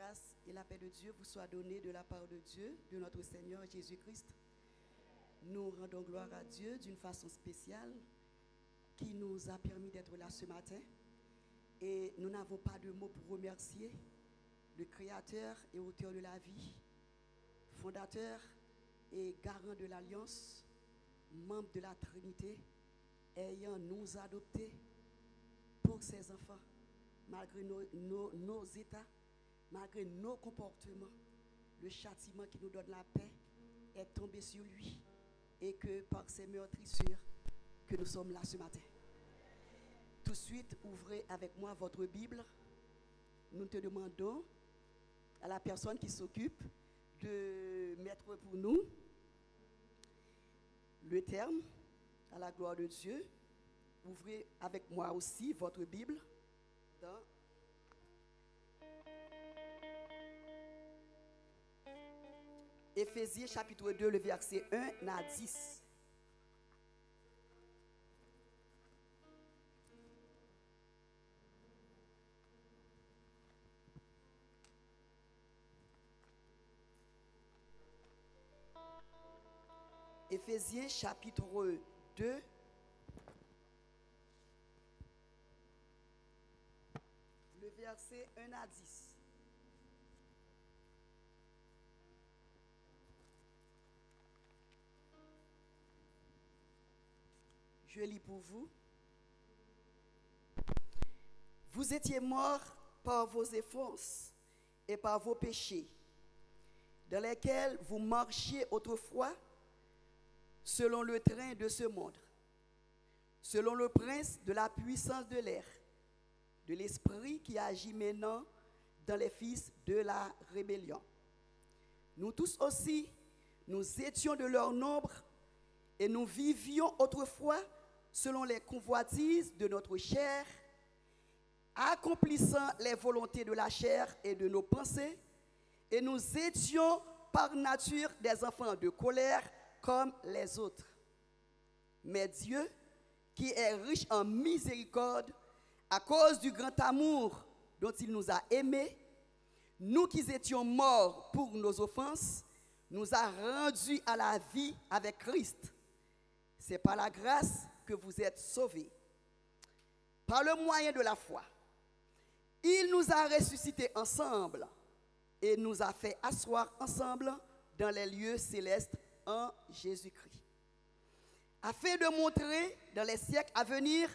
grâce et la paix de Dieu vous soient données de la part de Dieu, de notre Seigneur Jésus-Christ. Nous rendons gloire à Dieu d'une façon spéciale qui nous a permis d'être là ce matin. Et nous n'avons pas de mots pour remercier le Créateur et auteur de la vie, fondateur et garant de l'Alliance, membre de la Trinité, ayant nous adoptés pour ses enfants, malgré nos états, malgré nos comportements. Le châtiment qui nous donne la paix est tombé sur lui, et que par ses meurtrissures que nous sommes là ce matin. Tout de suite, ouvrez avec moi votre Bible. Nous te demandons à la personne qui s'occupe de mettre pour nous le terme à la gloire de Dieu. Ouvrez avec moi aussi votre Bible dans Éphésiens chapitre 2, le verset 1 à 10. Éphésiens chapitre 2, le verset 1 à 10. Je lis pour vous. Vous étiez morts par vos offenses et par vos péchés, dans lesquels vous marchiez autrefois selon le train de ce monde, selon le prince de la puissance de l'air, de l'esprit qui agit maintenant dans les fils de la rébellion. Nous tous aussi, nous étions de leur nombre et nous vivions autrefois selon les convoitises de notre chair, accomplissant les volontés de la chair et de nos pensées, et nous étions par nature des enfants de colère comme les autres. Mais Dieu, qui est riche en miséricorde, à cause du grand amour dont il nous a aimés, nous qui étions morts pour nos offenses, nous a rendus à la vie avec Christ. C'est par la grâce que vous êtes sauvés. Par le moyen de la foi, il nous a ressuscités ensemble et nous a fait asseoir ensemble dans les lieux célestes en Jésus-Christ, afin de montrer dans les siècles à venir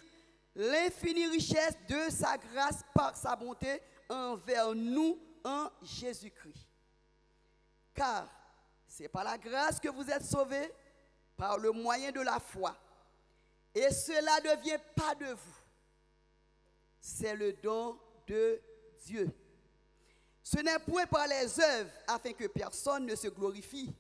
l'infinie richesse de sa grâce par sa bonté envers nous en Jésus-Christ. Car c'est par la grâce que vous êtes sauvés, par le moyen de la foi. Et cela ne vient pas de vous. C'est le don de Dieu. Ce n'est point par les œuvres afin que personne ne se glorifie,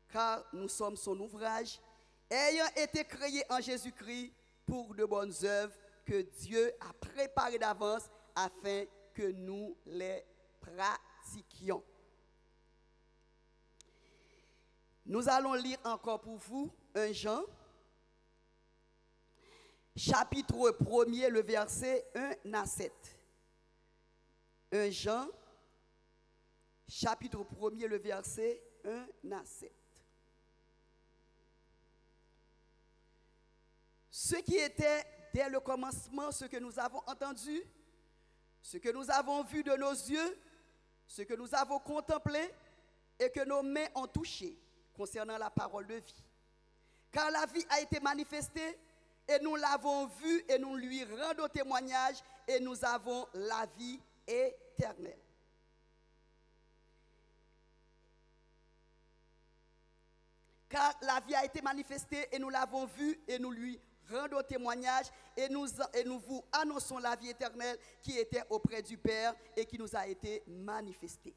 car nous sommes son ouvrage, ayant été créés en Jésus-Christ pour de bonnes œuvres que Dieu a préparées d'avance afin que nous les pratiquions. Nous allons lire encore pour vous 1 Jean, chapitre 1er, le verset 1 à 7. 1 Jean, chapitre 1er, le verset 1 à 7. Ce qui était dès le commencement, ce que nous avons entendu, ce que nous avons vu de nos yeux, ce que nous avons contemplé et que nos mains ont touché concernant la parole de vie. Car la vie a été manifestée et nous l'avons vue et nous lui rendons témoignage et nous avons la vie éternelle. Car la vie a été manifestée et nous l'avons vue et nous lui rendons témoignage et nous vous annonçons la vie éternelle qui était auprès du Père et qui nous a été manifestée.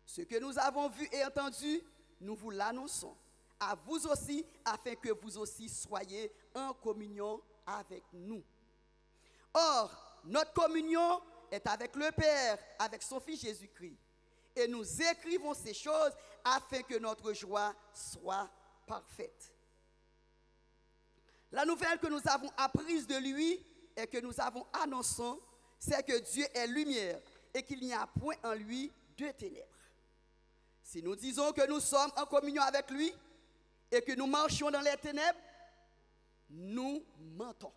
Ce que nous avons vu et entendu, nous vous l'annonçons à vous aussi, afin que vous aussi soyez en communion avec nous. Or, notre communion est avec le Père, avec son Fils Jésus-Christ. Et nous écrivons ces choses afin que notre joie soit parfaite. La nouvelle que nous avons apprise de lui et que nous avons annoncée, c'est que Dieu est lumière et qu'il n'y a point en lui de ténèbres. Si nous disons que nous sommes en communion avec lui et que nous marchons dans les ténèbres, nous mentons.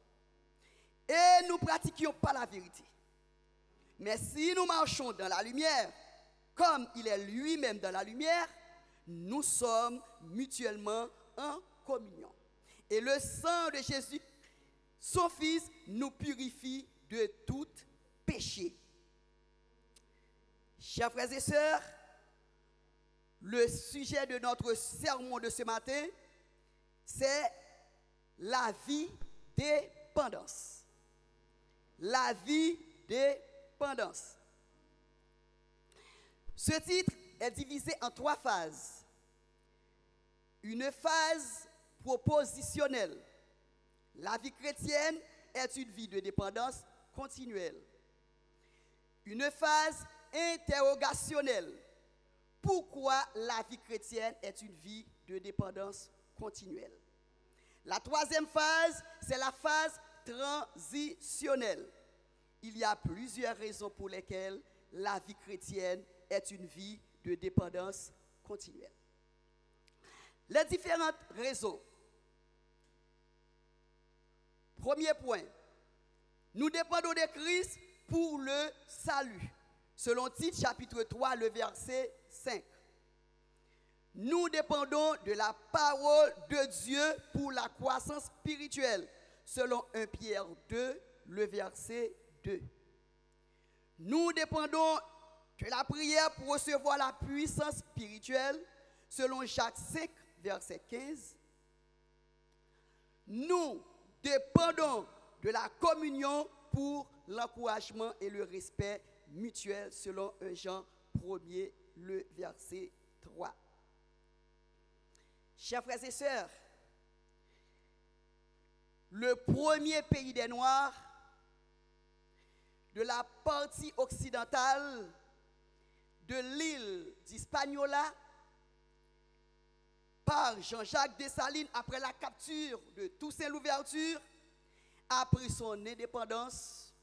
Et nous ne pratiquions pas la vérité. Mais si nous marchons dans la lumière, comme il est lui-même dans la lumière, nous sommes mutuellement en communion. Et le sang de Jésus, son Fils, nous purifie de tout péché. Chers frères et sœurs, le sujet de notre sermon de ce matin, c'est la vie dépendance. La vie dépendance. Ce titre est divisé en 3 phases. Une phase propositionnelle. La vie chrétienne est une vie de dépendance continuelle. Une phase interrogationnelle. Pourquoi la vie chrétienne est une vie de dépendance continuelle? La 3e phase, c'est la phase transitionnelle. Il y a plusieurs raisons pour lesquelles la vie chrétienne est une vie de dépendance continuelle. Les différentes raisons. Premier point, nous dépendons de Christ pour le salut. Selon Tite, chapitre 3, le verset 5. Nous dépendons de la parole de Dieu pour la croissance spirituelle. Selon 1 Pierre 2, le verset 2. Nous dépendons de la prière pour recevoir la puissance spirituelle. Selon Jacques 5, verset 15. Nous dépendons de la communion pour l'encouragement et le respect mutuel, selon 1 Jean 1er, le verset 3. Chers frères et sœurs, le premier pays des Noirs de la partie occidentale de l'île d'Hispaniola par Jean-Jacques Dessalines après la capture de Toussaint Louverture a pris son indépendance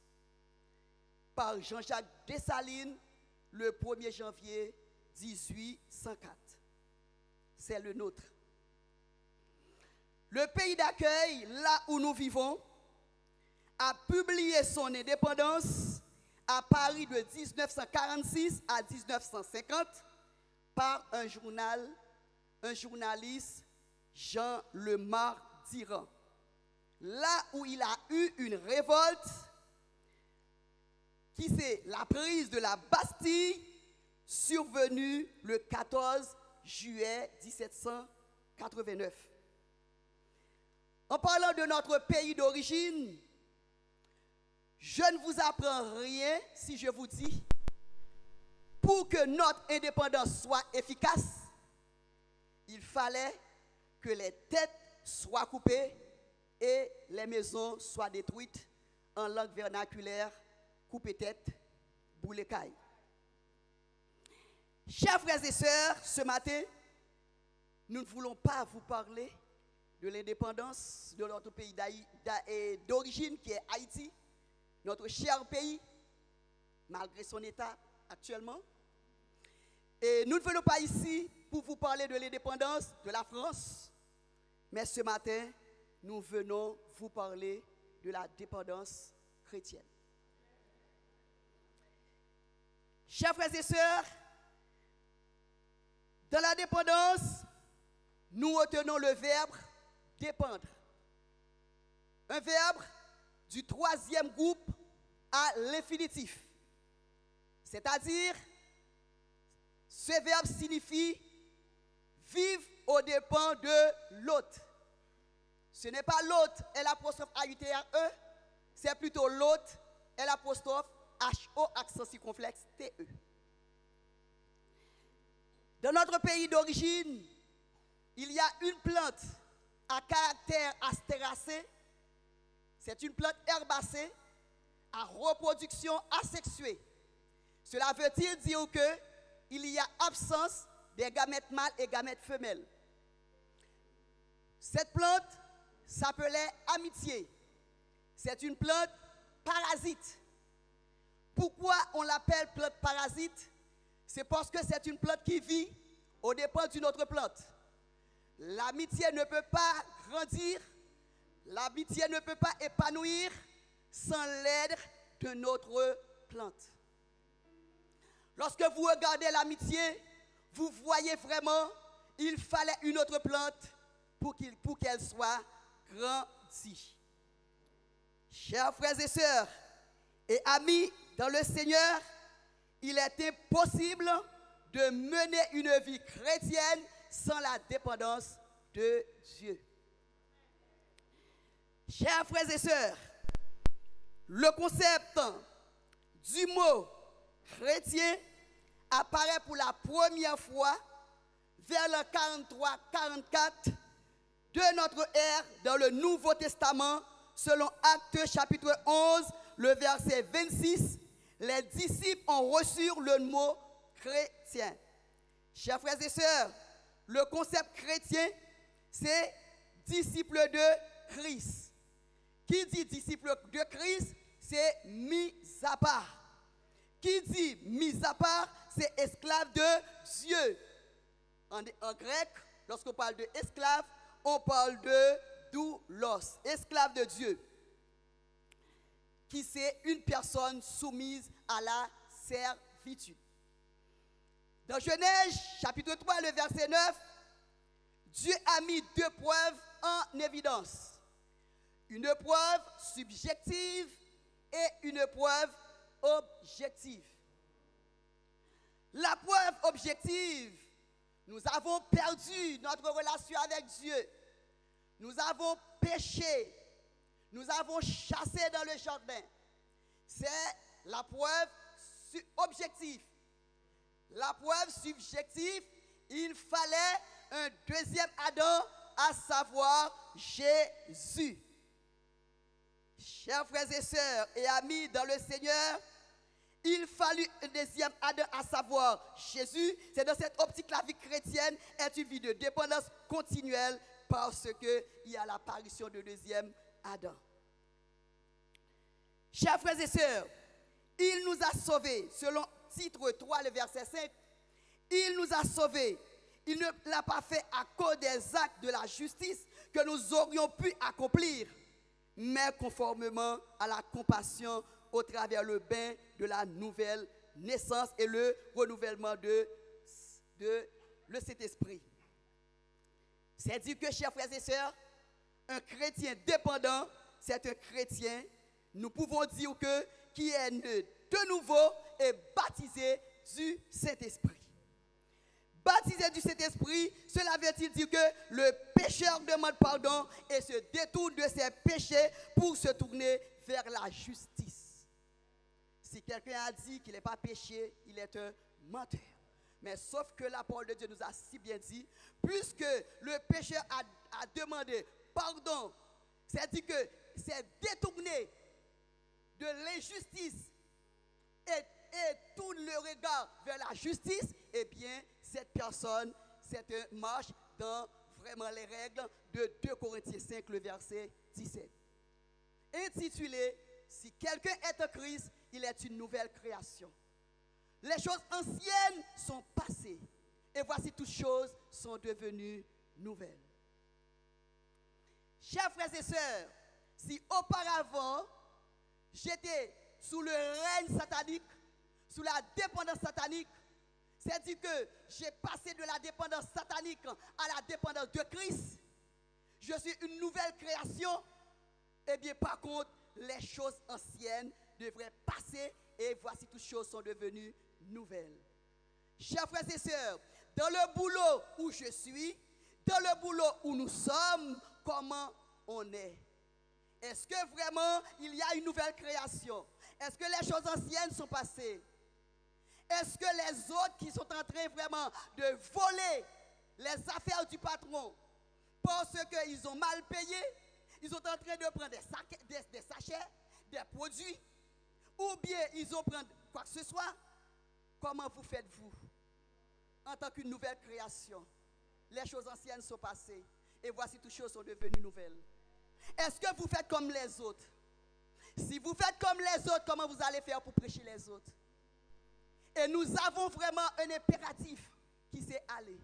par Jean-Jacques Dessalines le 1er janvier 1804. C'est le nôtre. Le pays d'accueil, là où nous vivons, a publié son indépendance à Paris de 1946 à 1950 par un journaliste, Jean Lemar d'Iran. Là où il a eu une révolte, qui c'est la prise de la Bastille, survenue le 14 juillet 1789. En parlant de notre pays d'origine, je ne vous apprends rien si je vous dis, pour que notre indépendance soit efficace, il fallait que les têtes soient coupées et les maisons soient détruites. En langue vernaculaire, couper-tête, bouler-caille. Chers frères et sœurs, ce matin, nous ne voulons pas vous parler de l'indépendance de notre pays d'origine qui est Haïti, notre cher pays, malgré son état actuellement. Et nous ne venons pas ici pour vous parler de l'indépendance de la France, mais ce matin, nous venons vous parler de la dépendance chrétienne. Chers frères et sœurs, dans la dépendance, nous retenons le verbe dépendre. Un verbe du 3e groupe à l'infinitif. C'est-à-dire, ce verbe signifie vivre aux dépens de l'autre. Ce n'est pas l'autre, l'apostrophe A-U-T-R-E, c'est plutôt l'autre, l'apostrophe H-O, accent circonflexe, T-E. Dans notre pays d'origine, il y a une plante à caractère astéracé. C'est une plante herbacée à reproduction asexuée. Cela veut-il dire qu'il y a absence des gamètes mâles et gamètes femelles. Cette plante s'appelait amitié. C'est une plante parasite. Pourquoi on l'appelle plante parasite? c'est parce que c'est une plante qui vit au dépens d'une autre plante. L'amitié ne peut pas grandir, l'amitié ne peut pas épanouir sans l'aide d'une autre plante. Lorsque vous regardez l'amitié, vous voyez vraiment il fallait une autre plante pour qu'elle soit grandie. Chers frères et sœurs et amis dans le Seigneur, il est impossible de mener une vie chrétienne sans la dépendance de Dieu. Chers frères et sœurs, le concept du mot chrétien apparaît pour la première fois vers le 43-44 de notre ère dans le Nouveau Testament, selon Actes chapitre 11, le verset 26. Les disciples ont reçu le mot chrétien. Chers frères et sœurs, le concept chrétien, c'est disciple de Christ. Qui dit disciple de Christ, c'est mis à part. Qui dit mis à part, c'est esclave de Dieu. En grec, lorsqu'on parle de esclave, on parle de doulos, esclave de Dieu, qui c'est une personne soumise à la servitude. Dans Genèse, chapitre 3, le verset 9, Dieu a mis deux preuves en évidence. Une preuve subjective et une preuve objective. La preuve objective, nous avons perdu notre relation avec Dieu. Nous avons péché. Nous avons chassé dans le jardin. C'est la preuve objective. La preuve subjective, il fallait un deuxième Adam, à savoir Jésus. Chers frères et sœurs et amis dans le Seigneur, il fallut un deuxième Adam, à savoir Jésus. C'est dans cette optique la vie chrétienne est une vie de dépendance continuelle parce qu'il y a l'apparition de deuxième Adam. Chers frères et sœurs, il nous a sauvés, selon titre 3, le verset 5, il nous a sauvés. Il ne l'a pas fait à cause des actes de la justice que nous aurions pu accomplir, mais conformément à la compassion au travers le bain de la nouvelle naissance et le renouvellement de le Saint-Esprit. C'est-à-dire que, chers frères et sœurs, un chrétien dépendant, c'est un chrétien, nous pouvons dire que, qui est né de nouveau et baptisé du Saint-Esprit. Baptisé du Saint-Esprit, cela veut-il dire que le pécheur demande pardon et se détourne de ses péchés pour se tourner vers la justice. Si quelqu'un a dit qu'il n'est pas péché, il est un menteur. Mais sauf que la parole de Dieu nous a si bien dit, puisque le pécheur a demandé pardon, c'est-à-dire que c'est détourné de l'injustice et tourne le regard vers la justice, eh bien, cette personne, cette marche dans vraiment les règles de 2 Corinthiens 5, le verset 17. Intitulé, si quelqu'un est en Christ, il est une nouvelle création. Les choses anciennes sont passées, et voici toutes choses sont devenues nouvelles. Chers frères et sœurs, si auparavant, j'étais sous le règne satanique, sous la dépendance satanique, c'est-à-dire que j'ai passé de la dépendance satanique à la dépendance de Christ, je suis une nouvelle création, eh bien par contre, les choses anciennes devraient passer et voici toutes choses sont devenues nouvelles. Chers frères et sœurs, dans le boulot où je suis, dans le boulot où nous sommes, comment on est? Est-ce que vraiment il y a une nouvelle création? Est-ce que les choses anciennes sont passées? Est-ce que les autres qui sont en train vraiment de voler les affaires du patron parce qu'ils ont mal payé, ils sont en train de prendre des sachets, des produits, ou bien ils ont pris quoi que ce soit? Comment vous faites-vous en tant qu'une nouvelle création? Les choses anciennes sont passées et voici toutes choses sont devenues nouvelles. Est-ce que vous faites comme les autres? Si vous faites comme les autres, comment vous allez faire pour prêcher les autres? Et nous avons vraiment un impératif qui c'est aller.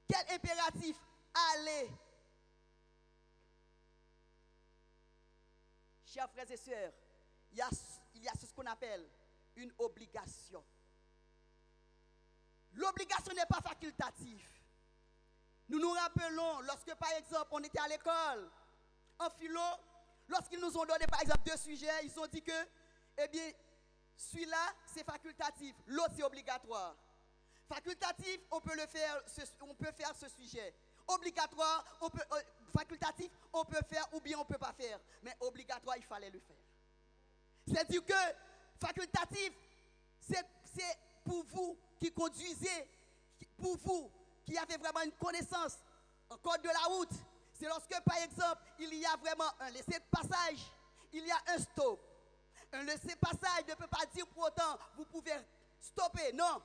Quel impératif? Aller. Chers frères et sœurs, il y a ce qu'on appelle une obligation. L'obligation n'est pas facultative. Nous nous rappelons, lorsque par exemple on était à l'école, en philo, lorsqu'ils nous ont donné par exemple 2 sujets, ils ont dit que, eh bien, celui-là c'est facultatif, l'autre c'est obligatoire. Facultatif, on peut faire ce sujet. Obligatoire, facultatif, on peut faire ou bien on ne peut pas faire. Mais obligatoire, il fallait le faire. C'est-à-dire que facultatif, c'est pour vous qui conduisez, pour vous qui avez vraiment une connaissance en code de la route. C'est lorsque, par exemple, il y a vraiment un laissez-passage, il y a un stop. Un laissez-passage ne peut pas dire pour autant, vous pouvez stopper. Non,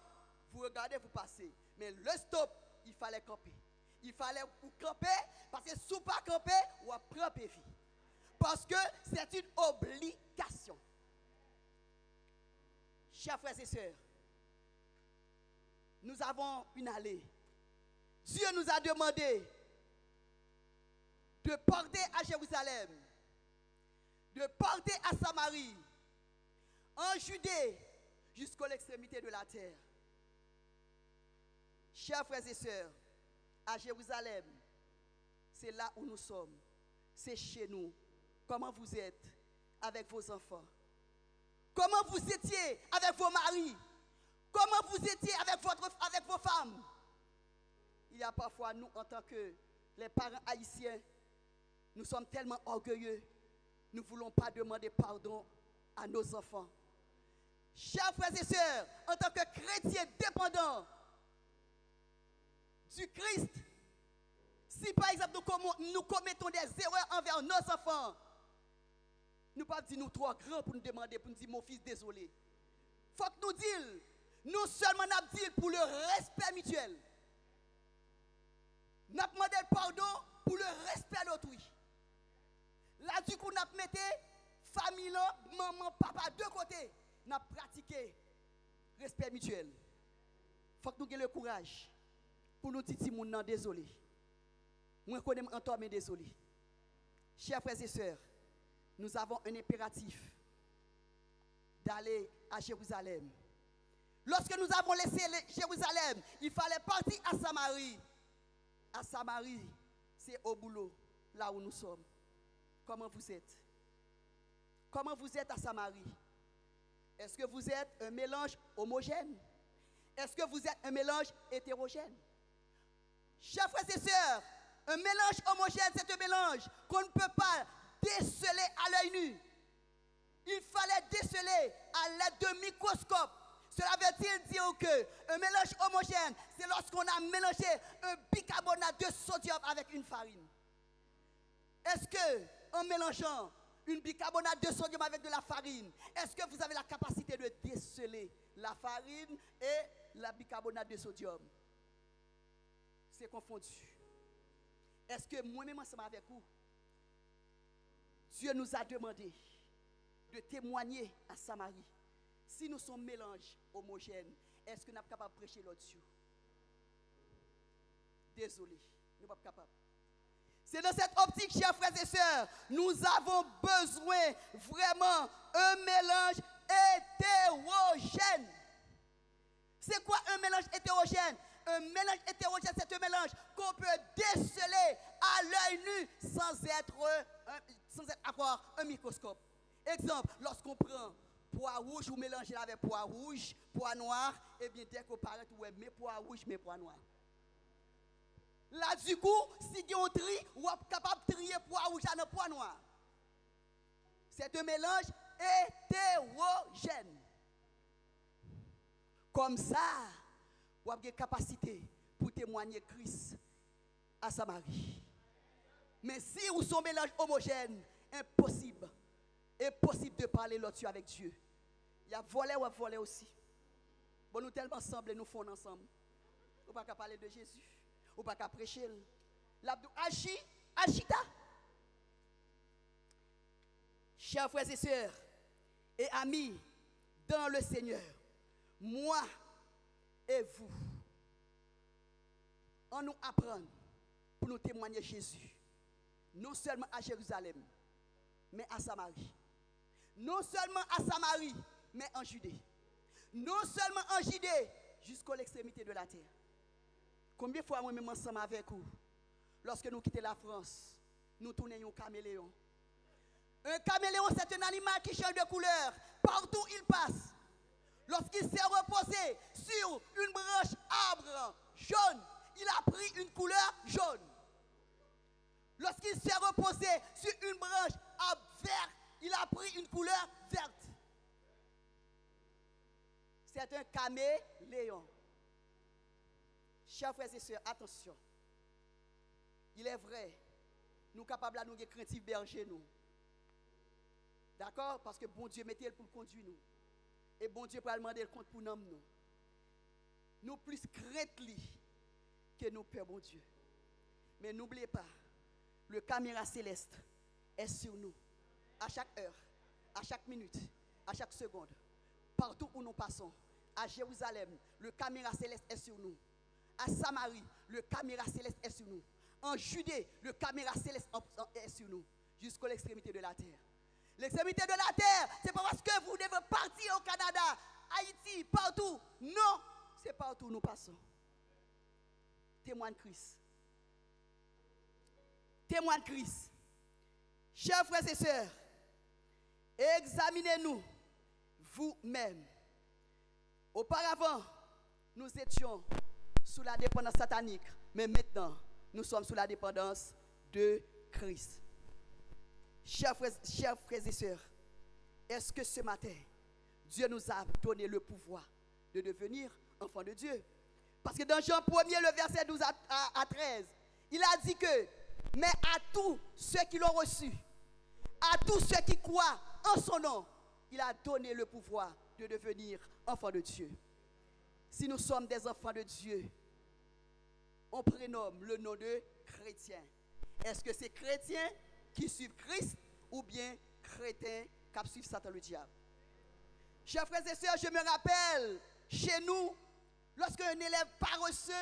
vous regardez, vous passez. Mais le stop, il fallait camper. Il fallait vous camper, parce que si vous ne pas camper, vous prenez vie. Parce que c'est une obligation. Chers frères et sœurs, nous avons une allée. Dieu nous a demandé de porter à Jérusalem, de porter à Samarie, en Judée, jusqu'à l'extrémité de la terre. Chers frères et sœurs, à Jérusalem, c'est là où nous sommes, c'est chez nous. Comment vous êtes avec vos enfants? Comment vous étiez avec vos maris? Comment vous étiez avec vos femmes? Il y a parfois, nous, en tant que les parents haïtiens, nous sommes tellement orgueilleux, nous ne voulons pas demander pardon à nos enfants. Chers frères et sœurs, en tant que chrétiens dépendants du Christ, si par exemple nous commettons des erreurs envers nos enfants, nous ne pouvons pas dire nous trop grands pour nous demander, pour nous dire mon fils désolé. Il faut que nous disions, nous seulement nous disons pour le respect mutuel. Nous demandons pardon pour le respect d'autrui. Là, du coup, nous mettons famille, maman, papa, de côté. Nous pratiquons respect mutuel. Il faut que nous ayons le courage pour nous dire si nous sommes désolés. Moi, je connais en toi, mais désolé. Chers frères et sœurs, nous avons un impératif d'aller à Jérusalem. Lorsque nous avons laissé Jérusalem, il fallait partir à Samarie. À Samarie, c'est au boulot, là où nous sommes. Comment vous êtes? Comment vous êtes à Samarie? Est-ce que vous êtes un mélange homogène? Est-ce que vous êtes un mélange hétérogène? Chers frères et sœurs, un mélange homogène, c'est un mélange qu'on ne peut pas déceler à l'œil nu. Il fallait déceler à l'aide de microscope. Cela veut-il dire qu'un mélange homogène, c'est lorsqu'on a mélangé un bicarbonate de sodium avec une farine. Est-ce que, en mélangeant une bicarbonate de sodium avec de la farine, est-ce que vous avez la capacité de déceler la farine et la bicarbonate de sodium? C'est confondu. Est-ce que moi-même ensemble avec vous, Dieu nous a demandé de témoigner à Samarie? Si nous sommes mélange homogène, est-ce que nous sommes capables de prêcher là-dessus? Désolé, nous ne sommes pas capables. C'est dans cette optique, chers frères et sœurs, nous avons besoin vraiment un mélange hétérogène. C'est quoi un mélange hétérogène? Un mélange hétérogène, c'est un mélange qu'on peut déceler à l'œil nu sans avoir un microscope. Exemple, lorsqu'on prend pois rouge ou mélanger avec pois rouge, pois noir, et bien dès qu'on paraît, ouais, mes pois rouge, mes pois noirs. Là, du coup, si on trie, on est capable de trier pois rouge à nos pois noirs. C'est un mélange hétérogène. Comme ça, vous avez une capacité pour témoigner Christ à Samarie. Mais si vous sont mélange homogène, impossible de parler là-dessus avec Dieu. Il y a volé ou volé aussi. Bon, nous tellement ensemble, nous fondons ensemble. On ne peut pas parler de Jésus. On ne peut pas prêcher. L'abdou agita. Chers frères et sœurs et amis dans le Seigneur, moi et vous, on nous apprend pour nous témoigner Jésus, non seulement à Jérusalem, mais à Samarie. Non seulement à Samarie, mais en Judée. Non seulement en Judée, jusqu'à l'extrémité de la terre. Combien de fois moi-même ensemble avec vous, lorsque nous quittons la France, nous tournons un caméléon. Un caméléon, c'est un animal qui change de couleur partout il passe. Lorsqu'il s'est reposé sur une branche arbre jaune, il a pris une couleur jaune. Lorsqu'il s'est reposé sur une branche arbre vert, il a pris une couleur verte. C'est un caméléon. Chers frères et sœurs, attention. Il est vrai, nous sommes capables de nous craintifs berger nous. D'accord? Parce que bon Dieu mettait pour conduire nous. Et bon Dieu peut demander le compte pour nous. Nous plus craintes que nous peur bon Dieu. Mais n'oubliez pas, le caméra céleste est sur nous. À chaque heure, à chaque minute, à chaque seconde. Partout où nous passons. À Jérusalem, le caméra céleste est sur nous. À Samarie, le caméra céleste est sur nous. En Judée, le caméra céleste est sur nous. Jusqu'à l'extrémité de la terre. L'extrémité de la terre, c'est pas parce que vous devez partir au Canada, Haïti, partout. Non, c'est partout où nous passons. Témoin de Christ. Témoin de Christ. Chers frères et sœurs, examinez-nous vous-même. Auparavant, nous étions sous la dépendance satanique, mais maintenant, nous sommes sous la dépendance de Christ. Chers frères et sœurs, est-ce que ce matin, Dieu nous a donné le pouvoir de devenir enfants de Dieu? Parce que dans Jean 1er, le verset 12 à 13, il a dit que, mais à tous ceux qui l'ont reçu, à tous ceux qui croient en son nom, il a donné le pouvoir de devenir enfants de Dieu. Si nous sommes des enfants de Dieu, on prénomme le nom de chrétien. Est-ce que c'est chrétien qui suivent Christ ou bien chrétien qui suivent Satan le diable? Chers frères et sœurs, je me rappelle chez nous, lorsqu'un élève paresseux,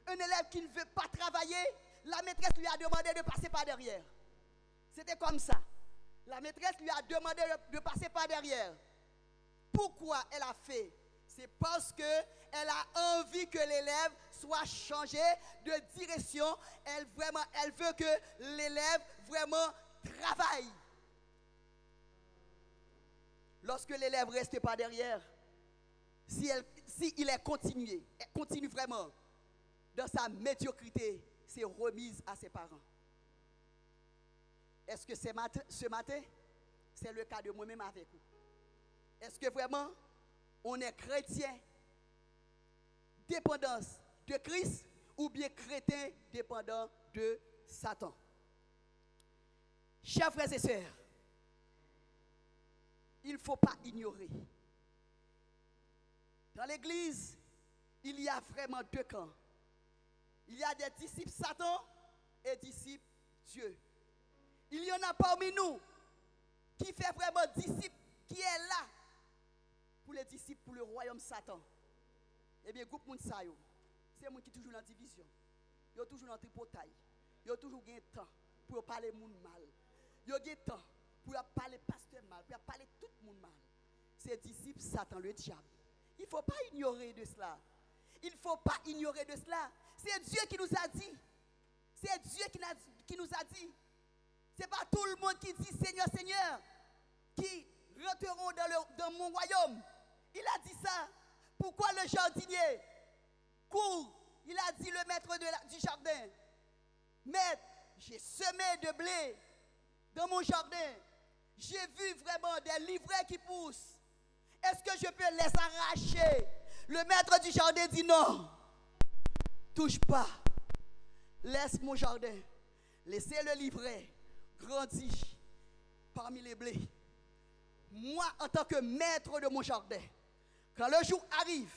un élève qui ne veut pas travailler, la maîtresse lui a demandé de passer par derrière. C'était comme ça. La maîtresse lui a demandé de passer par derrière. Pourquoi elle a fait? C'est parce qu'elle a envie que l'élève soit changé de direction. Elle veut que l'élève vraiment travaille. Lorsque l'élève reste pas derrière, si il est continue vraiment dans sa médiocrité, c'est remise à ses parents. Est-ce que ce matin, c'est le cas de moi-même avec vous? Est-ce que vraiment, on est chrétien, dépendance de Christ, ou bien chrétien, dépendant de Satan? Chers frères et sœurs, il ne faut pas ignorer. Dans l'église, il y a vraiment deux camps. Il y a des disciples Satan et disciples Dieu. Il y en a parmi nous qui fait vraiment disciple, qui est là pour les disciples, pour le royaume Satan. Eh bien, groupe moun sa yo, c'est moun qui toujours dans division. Yo toujours dans tripotaille. Yo toujours gain temps pour parler moun mal. Yo gain temps pour parler pasteur mal, pour parler tout le monde mal. C'est disciples Satan le diable. Il ne faut pas ignorer de cela. Il ne faut pas ignorer de cela. C'est Dieu qui nous a dit. C'est Dieu qui nous a dit. Ce n'est pas tout le monde qui dit Seigneur, Seigneur, qui rentreront dans mon royaume. Il a dit ça. Pourquoi le jardinier court? Il a dit le maître du jardin. Maître, j'ai semé de blé dans mon jardin. J'ai vu vraiment des livrets qui poussent. Est-ce que je peux les arracher? Le maître du jardin dit non. Touche pas. Laisse mon jardin. Laissez le livret grandir parmi les blés. Moi, en tant que maître de mon jardin, quand le jour arrive,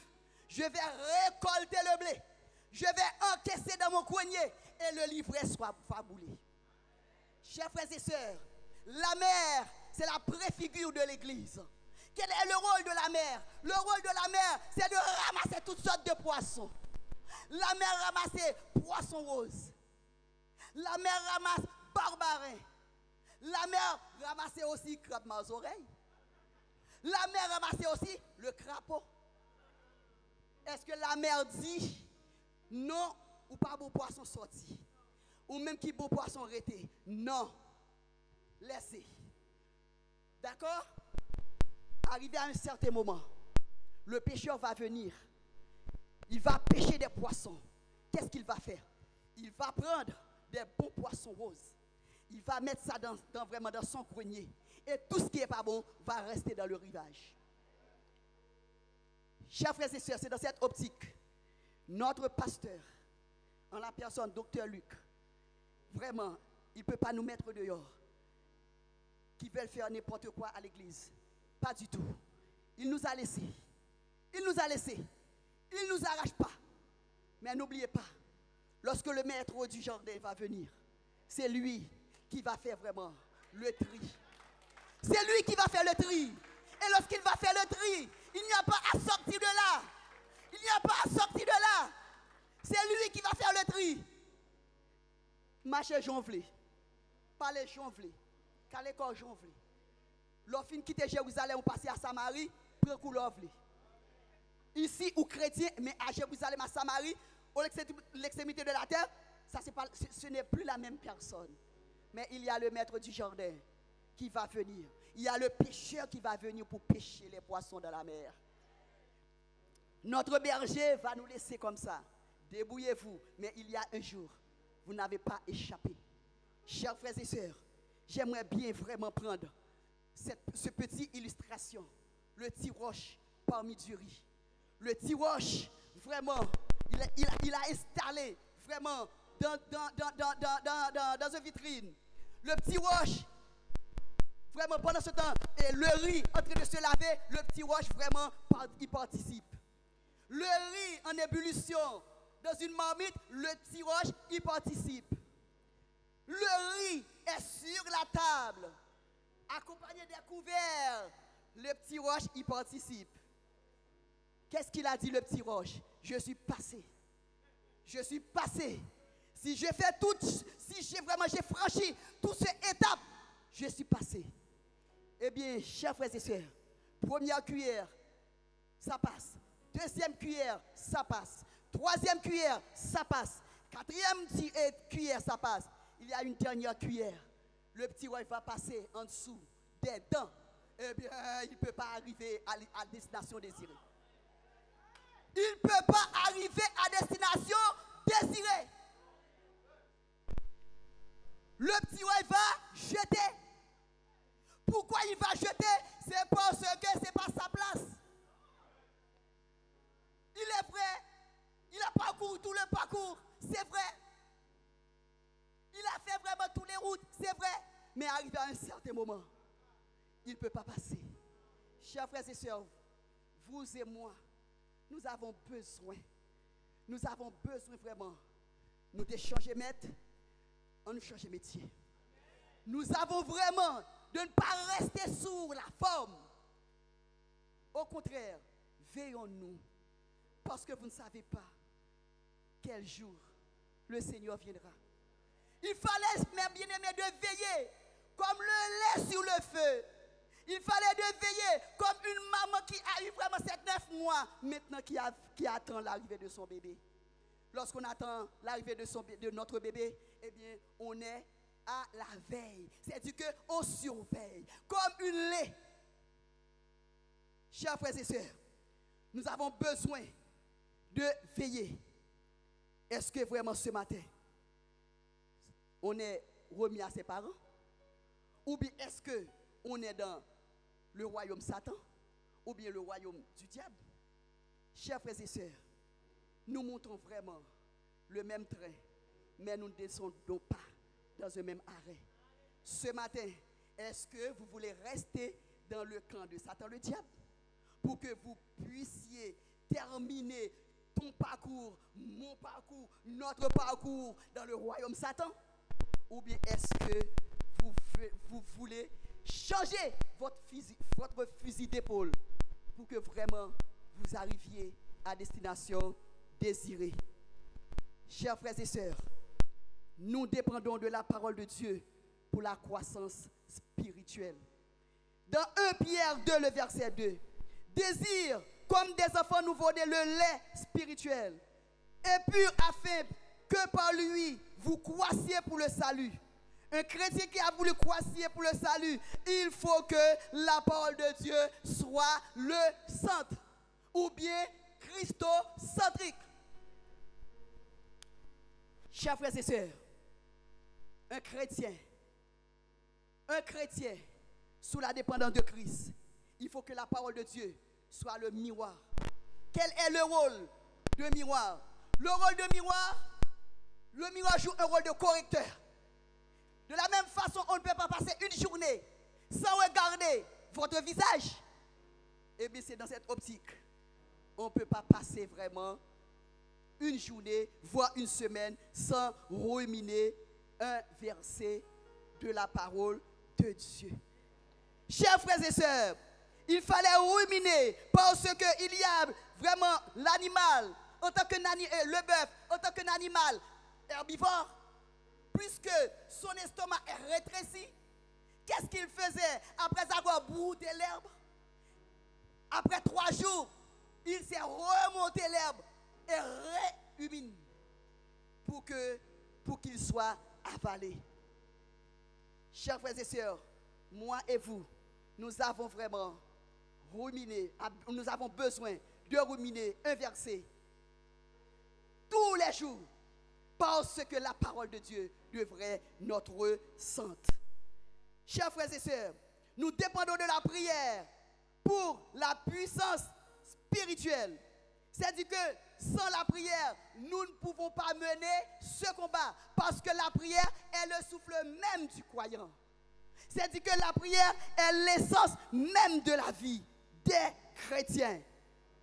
je vais récolter le blé. Je vais encaisser dans mon grenier et le livret soit faboulé. Chers frères et sœurs, la mère, c'est la préfigure de l'église. Quel est le rôle de la mer? Le rôle de la mer, c'est de ramasser toutes sortes de poissons. La mer ramasse poissons roses. La mer ramasse barbarin. La mer ramasse aussi crabe aux oreilles. La mer ramasse aussi le crapaud. Est-ce que la mer dit non ou pas beau poisson sorti? Ou même qui beau poisson arrêté? Non. Laissez. D'accord? Arrivé à un certain moment, le pêcheur va venir. Il va pêcher des poissons. Qu'est-ce qu'il va faire? Il va prendre des bons poissons roses. Il va mettre ça vraiment dans son grenier. Et tout ce qui n'est pas bon va rester dans le rivage. Chers frères et sœurs, c'est dans cette optique, notre pasteur, en la personne Dr Luc, vraiment, il ne peut pas nous mettre dehors, qui veulent faire n'importe quoi à l'église. Pas du tout. Il nous a laissés. Il nous a laissés. Il ne nous arrache pas. Mais n'oubliez pas, lorsque le maître du jardin va venir, c'est lui qui va faire vraiment le tri. C'est lui qui va faire le tri. Et lorsqu'il va faire le tri, il n'y a pas à sortir de là. Il n'y a pas à sortir de là. C'est lui qui va faire le tri. Marchez jonflé. Parlez jonflé. Calez corps jonflé. L'offre quitte Jérusalem ou passer à Samarie, prend couleur. Ici, ou chrétien, mais à Jérusalem, à Samarie, ou l'extrémité de la terre, ça, ce n'est plus la même personne. Mais il y a le maître du jardin qui va venir. Il y a le pêcheur qui va venir pour pêcher les poissons dans la mer. Notre berger va nous laisser comme ça. Débrouillez-vous. Mais il y a un jour, vous n'avez pas échappé. Chers frères et sœurs, j'aimerais bien vraiment prendre ce petit illustration. Le tiroche parmi du riz. Le tiroche, vraiment, il a installé vraiment dans une vitrine. Le petit roche, vraiment pendant ce temps, et le riz en train de se laver, le petit roche vraiment il participe. Le riz en ébullition dans une marmite, le petit roche il participe. Le riz est sur la table, accompagné des couverts, le petit roche il participe. Qu'est-ce qu'il a dit le petit roche? Je suis passé. Je suis passé. Si j'ai fait tout, si j'ai franchi toutes ces étapes, je suis passé. Eh bien, chers frères et sœurs, première cuillère, ça passe. Deuxième cuillère, ça passe. Troisième cuillère, ça passe. Quatrième cuillère, ça passe. Il y a une dernière cuillère. Le petit roi va passer en dessous des dents. Eh bien, il ne peut pas arriver à destination désirée. Il ne peut pas arriver à destination désirée. Le petit roi va jeter. Pourquoi il va jeter? C'est parce que ce n'est pas sa place. Il est vrai. Il a parcouru tout le parcours. C'est vrai. Il a fait vraiment toutes les routes. C'est vrai. Mais arrivé à un certain moment, il ne peut pas passer. Chers frères et sœurs, vous et moi, nous avons besoin vraiment, nous de changer maître, on nous changer métier. Nous avons vraiment de ne pas rester sur la forme. Au contraire, veillons-nous, parce que vous ne savez pas quel jour le Seigneur viendra. Il fallait, mes bien-aimés, de veiller comme le lait sur le feu. Il fallait de veiller comme une maman qui a eu vraiment 7-9 mois, maintenant qui attend l'arrivée de son bébé. Lorsqu'on attend l'arrivée de notre bébé, eh bien, on est à la veille. C'est-à-dire qu'on surveille comme une lait. Chers frères et sœurs, nous avons besoin de veiller. Est-ce que vraiment ce matin, on est remis à ses parents? Ou bien est-ce qu'on est dans le royaume Satan ou bien le royaume du diable? Chers frères et sœurs, nous montons vraiment le même train, mais nous ne descendons pas dans un même arrêt. Ce matin, est-ce que vous voulez rester dans le camp de Satan le diable pour que vous puissiez terminer ton parcours, mon parcours, notre parcours dans le royaume Satan? Ou bien est-ce que vous voulez changer votre fusil d'épaule pour que vraiment vous arriviez à destination désirée. Chers frères et sœurs, nous dépendons de la parole de Dieu pour la croissance spirituelle. Dans 1 Pierre 2, le verset 2, désire comme des enfants nouveau-nés le lait spirituel, et pur afin que par lui vous croissiez pour le salut. Un chrétien qui a voulu croissier pour le salut, il faut que la parole de Dieu soit le centre, ou bien christocentrique. Chers frères et sœurs, un chrétien sous la dépendance de Christ, il faut que la parole de Dieu soit le miroir. Quel est le rôle de miroir? Le rôle de miroir, le miroir joue un rôle de correcteur. De la même façon, on ne peut pas passer une journée sans regarder votre visage. Et bien c'est dans cette optique. On ne peut pas passer vraiment une journée, voire une semaine, sans ruminer un verset de la parole de Dieu. Chers frères et sœurs, il fallait ruminer parce qu'il y a vraiment l'animal, en tant que le bœuf, en tant qu'un animal herbivore, puisque son estomac est rétréci. Qu'est-ce qu'il faisait après avoir brouté l'herbe? Après 3 jours, il s'est remonté l'herbe et réhumine pour qu'il soit avalé. Chers frères et sœurs, moi et vous, nous avons vraiment ruminé, nous avons besoin de ruminer un verset tous les jours, parce que la parole de Dieu devrait notre centre. Chers frères et sœurs, nous dépendons de la prière pour la puissance spirituelle. C'est-à-dire que sans la prière, nous ne pouvons pas mener ce combat, parce que la prière est le souffle même du croyant. C'est-à-dire que la prière est l'essence même de la vie des chrétiens.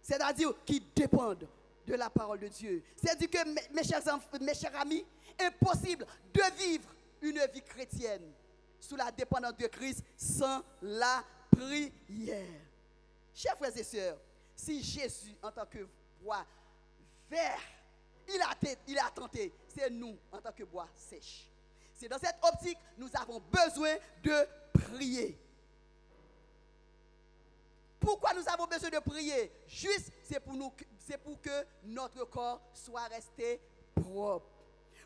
C'est-à-dire qui dépendent de la parole de Dieu. C'est-à-dire que, mes chers amis, impossible de vivre une vie chrétienne sous la dépendance de Christ sans la prière. Chers frères et sœurs, si Jésus, en tant que bois vert, il a tenté, c'est nous, en tant que bois sèche. C'est dans cette optique nous avons besoin de prier. Pourquoi nous avons besoin de prier? Juste, c'est pour que notre corps soit resté propre.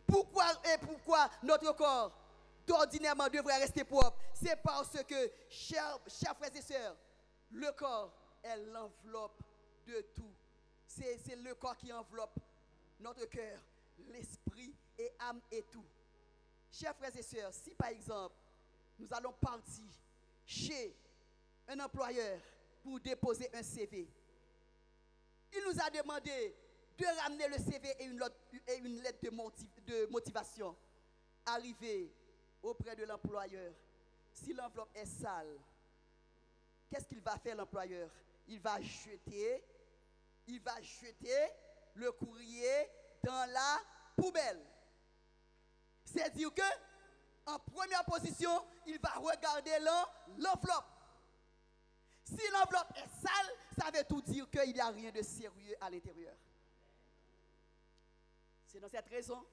Pourquoi notre corps d'ordinairement devrait rester propre? C'est parce que, chers frères et sœurs, le corps est l'enveloppe de tout. C'est le corps qui enveloppe notre cœur, l'esprit et âme et tout. Chers frères et sœurs, si par exemple, nous allons partir chez un employeur pour déposer un CV, il nous a demandé de ramener le CV et une lettre de motivation. Arrivé auprès de l'employeur, si l'enveloppe est sale, qu'est-ce qu'il va faire l'employeur? Il va jeter le courrier dans la poubelle. C'est-à-dire que, en première position, il va regarder l'enveloppe. Si l'enveloppe est sale, ça veut tout dire qu'il n'y a rien de sérieux à l'intérieur. C'est dans cette raison,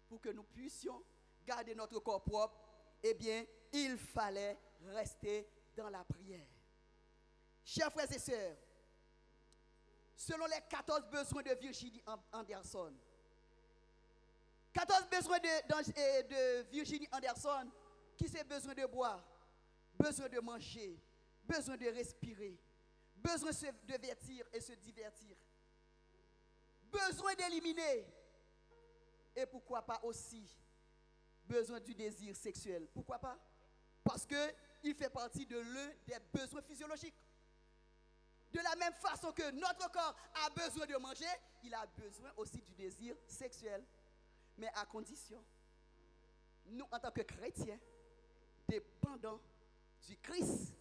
pour que nous puissions garder notre corps propre, eh bien, il fallait rester dans la prière. Chers frères et sœurs, selon les 14 besoins de Virginie Anderson, 14 besoins de Virginie Anderson, qui c'est besoin de boire, besoin de manger, besoin de respirer, besoin de vêtir et se divertir, besoin d'éliminer, et pourquoi pas aussi besoin du désir sexuel. Pourquoi pas? Parce qu'il fait partie de l'un des besoins physiologiques. De la même façon que notre corps a besoin de manger, il a besoin aussi du désir sexuel. Mais à condition, nous en tant que chrétiens, dépendants du Christ.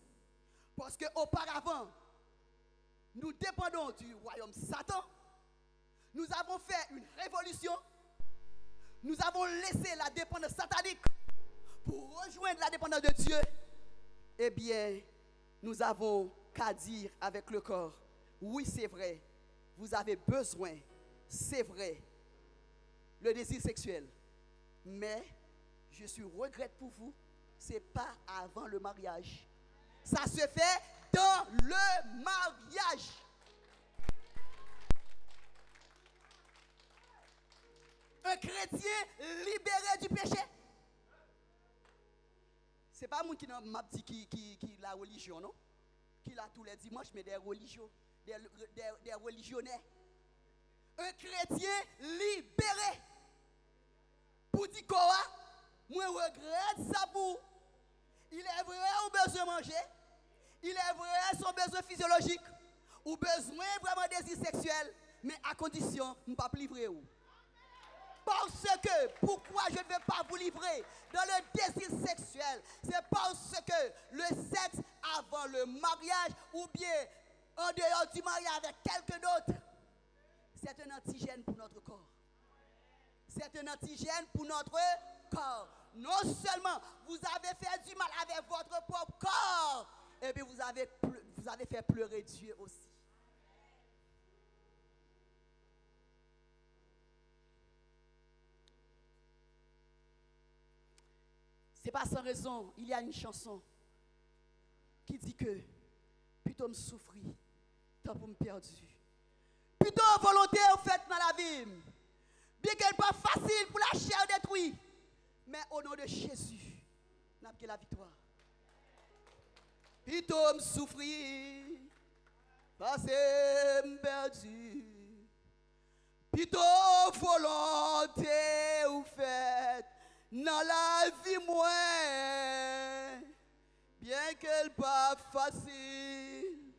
Parce qu'auparavant, nous dépendons du royaume Satan. Nous avons fait une révolution. Nous avons laissé la dépendance satanique pour rejoindre la dépendance de Dieu. eh bien, nous avons qu'à dire avec le corps, oui, c'est vrai, vous avez besoin, c'est vrai, le désir sexuel. Mais, je suis regrette pour vous, ce n'est pas avant le mariage. Ça se fait dans le mariage. Un chrétien libéré du péché. Ce n'est pas moi qui m'a dit qui la religion, non? Qui l'a tous les dimanches, mais des religieux, des religionnaires. Un chrétien libéré. Pour dire quoi? Moi, je regrette ça pour. Il est vrai, on a besoin de manger. Il est vrai, son besoin physiologique. Ou besoin vraiment de désir sexuel. Mais à condition, ne pas livrer. Parce que, pourquoi je ne vais pas vous livrer dans le désir sexuel? C'est parce que le sexe avant le mariage ou bien en dehors du mariage avec quelqu'un d'autre, c'est un antigène pour notre corps. C'est un antigène pour notre corps. Non seulement vous avez fait du mal avec votre propre corps, et bien vous avez fait pleurer Dieu aussi. C'est pas sans raison, il y a une chanson qui dit que plutôt me souffrir, tant pour me perdre. Plutôt volonté en fait dans la vie, bien qu'elle n'est pas facile pour la chair détruite, mais au nom de Jésus, nous avons la victoire. Plutôt me souffrir, parce que me perdu. Plutôt volonté ou fait dans la vie moins, bien qu'elle n'est pas facile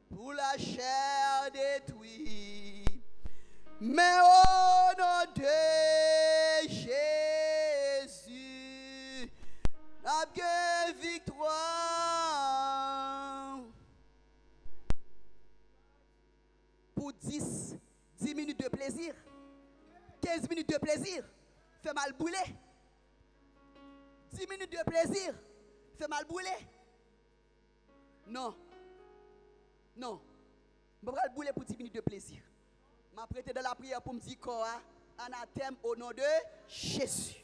pour la chair détruite, mais au nom de Jésus, la victoire. Pour 10 minutes de plaisir, 15 minutes de plaisir, fait mal brûler. 10 minutes de plaisir, fait mal brûler. Non. Non. Je ne vais pas brûler pour 10 minutes de plaisir. Je vais prêter dans la prière pour me dire quoi? Anathème au nom de Jésus.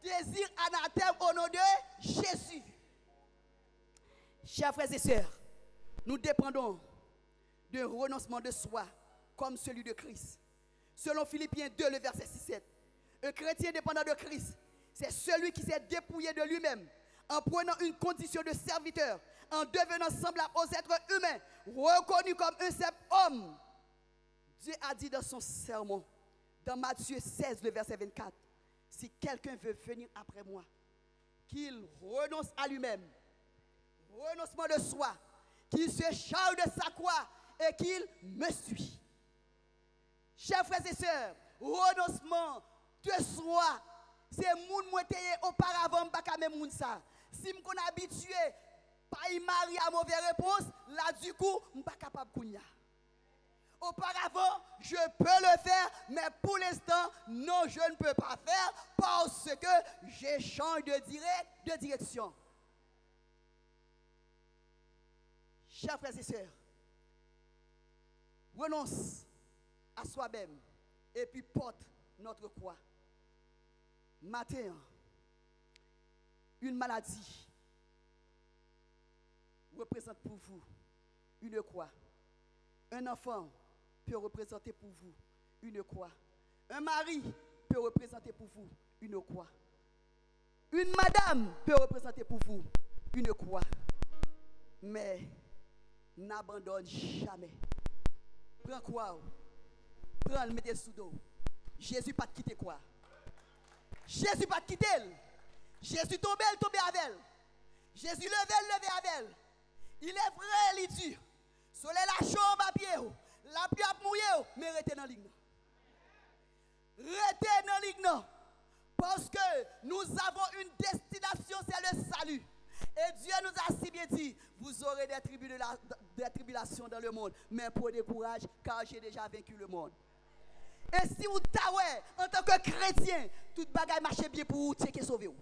Désir anathème au nom de Jésus. Chers frères et sœurs, nous dépendons d'un renoncement de soi comme celui de Christ. Selon Philippiens 2, le verset 6-7. Un chrétien dépendant de Christ, c'est celui qui s'est dépouillé de lui-même en prenant une condition de serviteur, en devenant semblable aux êtres humains, reconnu comme un simple homme. Dieu a dit dans son sermon, dans Matthieu 16, le verset 24, si quelqu'un veut venir après moi, qu'il renonce à lui-même, renoncement de soi, qu'il se charge de sa croix et qu'il me suit. Chers frères et sœurs, renoncement de soi, c'est moun mouteye auparavant pas même moun ça. Si m'kon habitué pas y marier à mauvaise réponse, là du coup, m'pas capable kounya. Auparavant, je peux le faire, mais pour l'instant, non, je ne peux pas faire parce que j'ai changé de direction. Chers frères et sœurs, renonce à soi-même et puis porte notre croix. Matin, une maladie représente pour vous une croix. Un enfant peut représenter pour vous une croix. Un mari peut représenter pour vous une croix. Une madame peut représenter pour vous une croix. Mais n'abandonne jamais. Prends quoi? Prends le mettez sous dos. Jésus pas te quitter quoi? Jésus pas te quitter. Jésus tombé avec elle. Jésus levé avec elle. Il est vrai, il dit. Soleil la chambre à pied. La pluie a mouillé, mais restez dans l'ignorance. Restez dans l'ignorance. Parce que nous avons une destination, c'est le salut. Et Dieu nous a si bien dit, vous aurez des tribulations dans le monde, mais prenez courage, car j'ai déjà vaincu le monde. Et si vous t'avouez, en tant que chrétien, toute bagaille marche bien pour vous, c'est qui sauver vous.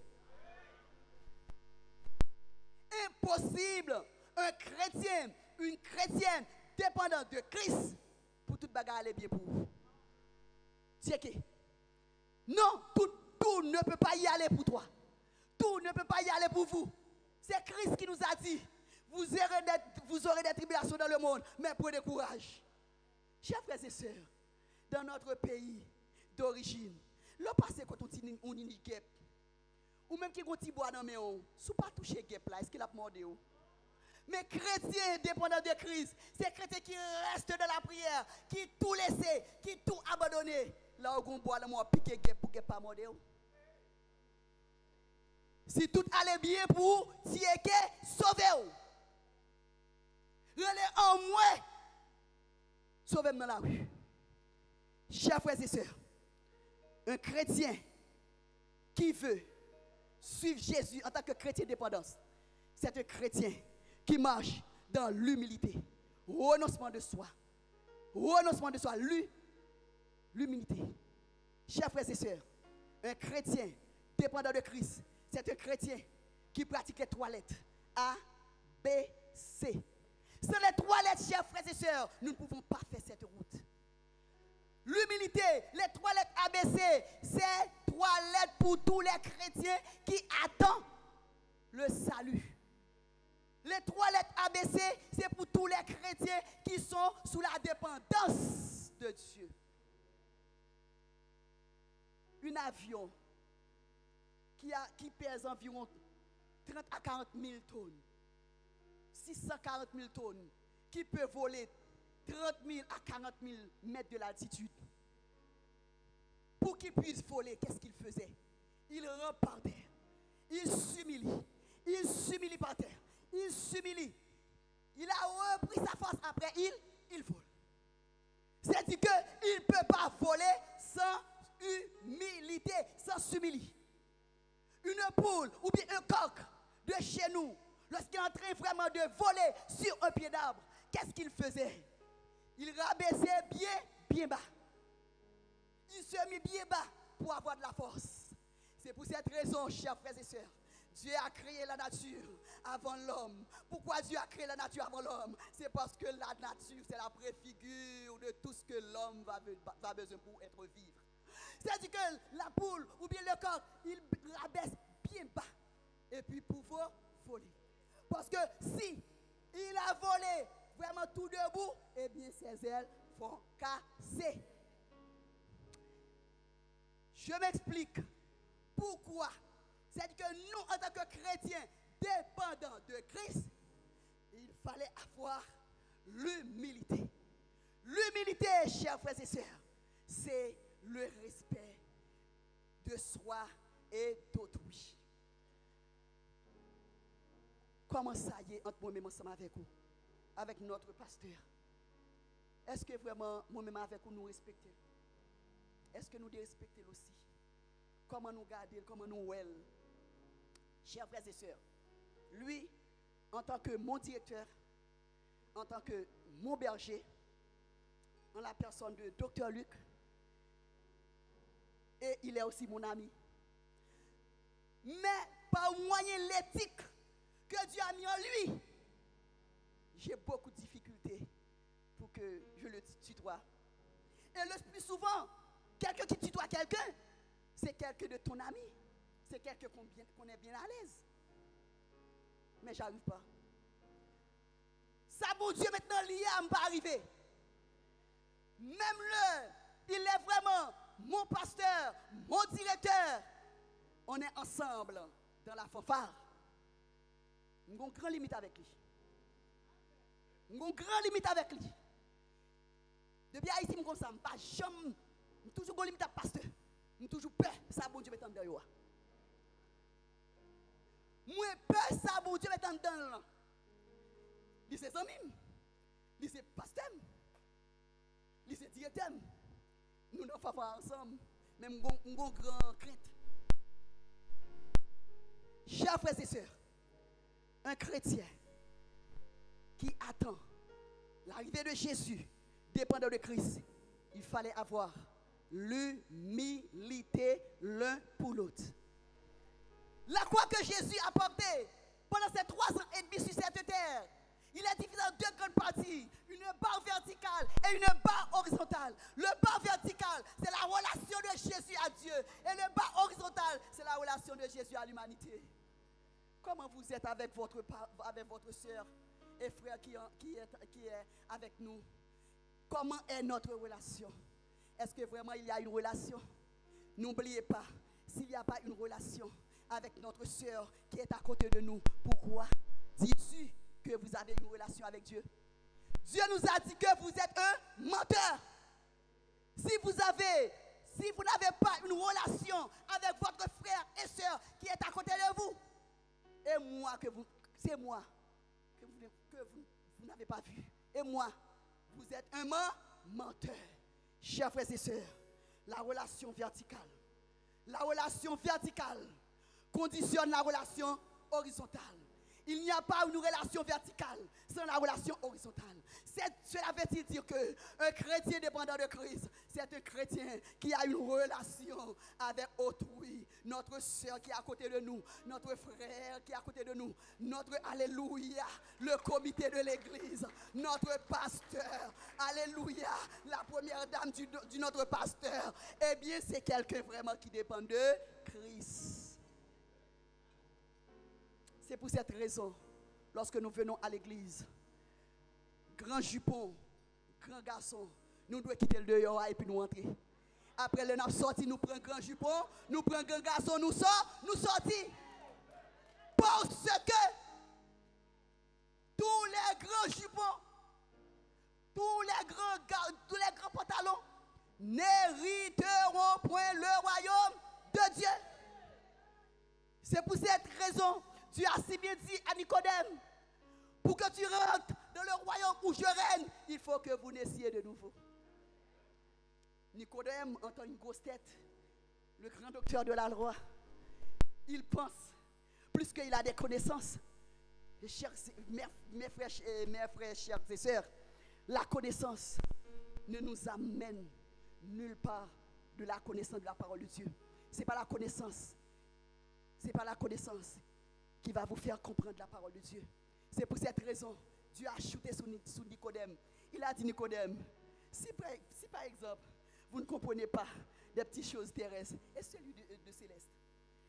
possible un chrétien, une chrétienne dépendante de Christ pour toute bagarre aller bien pour vous. C'est que non, tout ne peut pas y aller pour toi. Tout ne peut pas y aller pour vous. C'est Christ qui nous a dit, vous aurez des tribulations dans le monde, mais prenez courage. Chers frères et sœurs, dans notre pays d'origine, le passé quand on y guêpe, ou même qui ont petit bois dans mes mains, si pas toucher guêpe là, est-ce qu'il a demandé? Mais chrétiens dépendants de Christ, c'est chrétiens qui restent dans la prière, qui tout laissent, qui tout abandonné. Là où on boit le mot piqué guêpe pour guêpe pas demander. Si tout allait bien pour Tieke, sauvez-vous. Relais en moi, sauvez-moi dans la rue. Chers frères et sœurs, un chrétien qui veut suivre Jésus en tant que chrétien de dépendance, c'est un chrétien qui marche dans l'humilité, renoncement de soi, l'humilité. Chers frères et sœurs, un chrétien dépendant de Christ, c'est un chrétien qui pratique les 3 lettres A, B, C. Sans les 3 lettres, chers frères et sœurs, nous ne pouvons pas faire cette route. L'humilité, les 3 lettres ABC, c'est 3 lettres pour tous les chrétiens qui attendent le salut. Les 3 lettres ABC, c'est pour tous les chrétiens qui sont sous la dépendance de Dieu. Un avion qui pèse environ 30 à 40 000 tonnes, 640 000 tonnes, qui peut voler 30 000 à 40 000 mètres de l'altitude. Pour qu'il puisse voler, qu'est-ce qu'il faisait? Il rampe par terre, il s'humilie par terre, il s'humilie. Il a repris sa force, après il vole. C'est-à-dire qu'il ne peut pas voler sans humilité, sans s'humilier. Une poule ou bien un coq de chez nous, lorsqu'il est en train vraiment de voler sur un pied d'arbre, qu'est-ce qu'il faisait? Il rabaissait bien bas. Il se mit bien bas pour avoir de la force. C'est pour cette raison, chers frères et sœurs, Dieu a créé la nature avant l'homme. Pourquoi Dieu a créé la nature avant l'homme? C'est parce que la nature, c'est la préfigure de tout ce que l'homme va besoin pour être vivre. C'est-à-dire que la poule ou bien le coq, il rabaisse bien bas et puis pouvoir voler. Parce que si il a volé vraiment tout debout, eh bien ses ailes vont casser. Je m'explique pourquoi. C'est-à-dire que nous, en tant que chrétiens dépendants de Christ, il fallait avoir l'humilité. L'humilité, chers frères et sœurs, c'est le respect de soi et d'autrui. Comment ça y est entre moi-même ensemble avec vous, avec notre pasteur? Est-ce que vraiment moi-même avec vous nous respectons? Est-ce que nous devons respecter aussi? Comment nous garder, comment nous well? Chers frères et sœurs, lui, en tant que mon directeur, en tant que mon berger, en la personne de Dr. Luc, et il est aussi mon ami. Mais par moyen l'éthique que Dieu a mis en lui, j'ai beaucoup de difficultés pour que je le tutoie. Et le plus souvent, quelqu'un qui tutoie quelqu'un, c'est quelqu'un de ton ami. C'est quelqu'un qu'on est bien à l'aise. Mais j'arrive pas. Ça, bon Dieu, maintenant, l'IA ne pas arriver. Même il est vraiment mon pasteur, mon directeur. On est ensemble dans la fanfare. Nous avons une grande limite avec lui. Nous avons une grande limite avec lui. Depuis Haïti, je ne sais pas, je toujours une limite à pasteur. Je toujours peur, ça, bon Dieu, met en dedans. Moi, peur, ça, bon Dieu, met en dedans. Il c'est ami, il c'est pasteur, il c'est directeur. Nous nous faisons ensemble, même nous avons grand crainte. Chers frères et sœurs, un chrétien qui attend l'arrivée de Jésus, dépendant de Christ, il fallait avoir l'humilité l'un pour l'autre. La croix que Jésus a portée, pendant ces 3 ans et demi sur cette terre, il est divisé en 2 grandes parties, une barre verticale et une barre horizontale. Le barre vertical, c'est la relation de Jésus à Dieu. Et le barre horizontal, c'est la relation de Jésus à l'humanité. Comment vous êtes avec votre soeur et frère qui est avec nous? Comment est notre relation? Est-ce que vraiment il y a une relation? N'oubliez pas, s'il n'y a pas une relation avec notre soeur qui est à côté de nous, pourquoi dis-tu que vous avez une relation avec Dieu? Dieu nous a dit que vous êtes un menteur. Si vous n'avez pas une relation avec votre frère et soeur qui est à côté de vous, c'est moi que vous n'avez pas vu. Et moi, vous êtes un menteur. Chers frères et sœurs, la relation verticale conditionne la relation horizontale. Il n'y a pas une relation verticale sans la relation horizontale. Cela veut dire qu'un chrétien dépendant de Christ, c'est un chrétien qui a une relation avec autrui. Notre soeur qui est à côté de nous, notre frère qui est à côté de nous, notre alléluia, le comité de l'église, notre pasteur, alléluia, la première dame de notre pasteur. Eh bien, c'est quelqu'un vraiment qui dépend de Christ. C'est pour cette raison, lorsque nous venons à l'église, grand jupon, grand garçon, nous devons quitter le dehors et puis nous entrer. Après le nous sorti, nous prenons grand jupon, nous prenons grand garçon, nous sortis. Parce que tous les grands jupons, tous les grands pantalons n'hériteront point le royaume de Dieu. C'est pour cette raison, Dieu a si bien dit à Nicodème, pour que tu rentres dans le royaume où je règne, il faut que vous naissiez de nouveau. Nicodème entend une grosse tête, le grand docteur de la loi. Il pense, plus qu'il a des connaissances, mes frères, chers et sœurs, la connaissance ne nous amène nulle part de la connaissance de la parole de Dieu. Ce n'est pas la connaissance. Ce n'est pas la connaissance qui va vous faire comprendre la parole de Dieu. C'est pour cette raison, Dieu a ajouté sous Nicodème. Il a dit, Nicodème, si par exemple, vous ne comprenez pas des petites choses terrestres, et celui de céleste.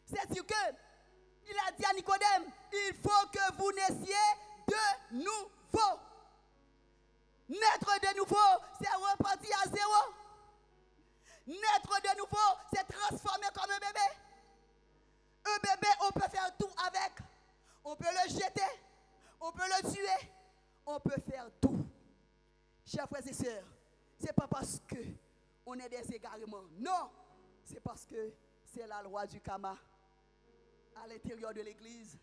C'est-à-dire qu'il a dit à Nicodème, il faut que vous naissiez de nouveau. Naître de nouveau, c'est repartir à zéro. Naître de nouveau, c'est transformer comme un bébé. Un bébé, on peut faire tout avec. On peut le jeter, on peut le tuer, on peut faire tout. Chers frères et sœurs, ce n'est pas parce qu'on est des égarements. Non, c'est parce que c'est la loi du karma à l'intérieur de l'église.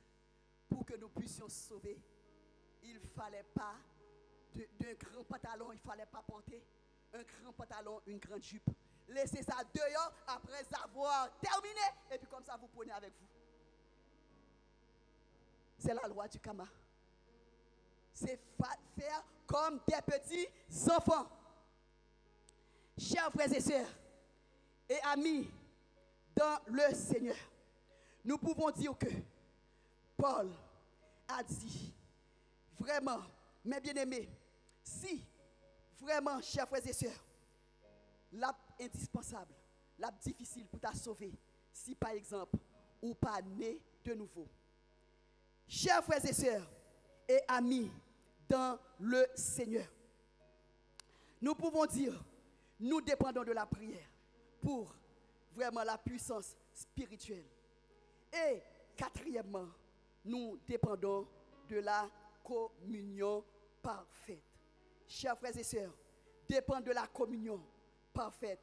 Pour que nous puissions sauver, il ne fallait pas d'un grand pantalon, il ne fallait pas porter un grand pantalon, une grande jupe. Laissez ça dehors après avoir terminé, et puis comme ça vous prenez avec vous. C'est la loi du karma. C'est faire comme des petits enfants. Chers frères et sœurs et amis dans le Seigneur, nous pouvons dire que Paul a dit, vraiment, mes bien-aimés, si vraiment, chers frères et sœurs, l'acte indispensable, l'acte difficile pour t'a sauver, si par exemple, ou pas né de nouveau. Chers frères et sœurs et amis dans le Seigneur, nous pouvons dire, nous dépendons de la prière pour vraiment la puissance spirituelle. Et quatrièmement, nous dépendons de la communion parfaite. Chers frères et sœurs, dépendre de la communion parfaite,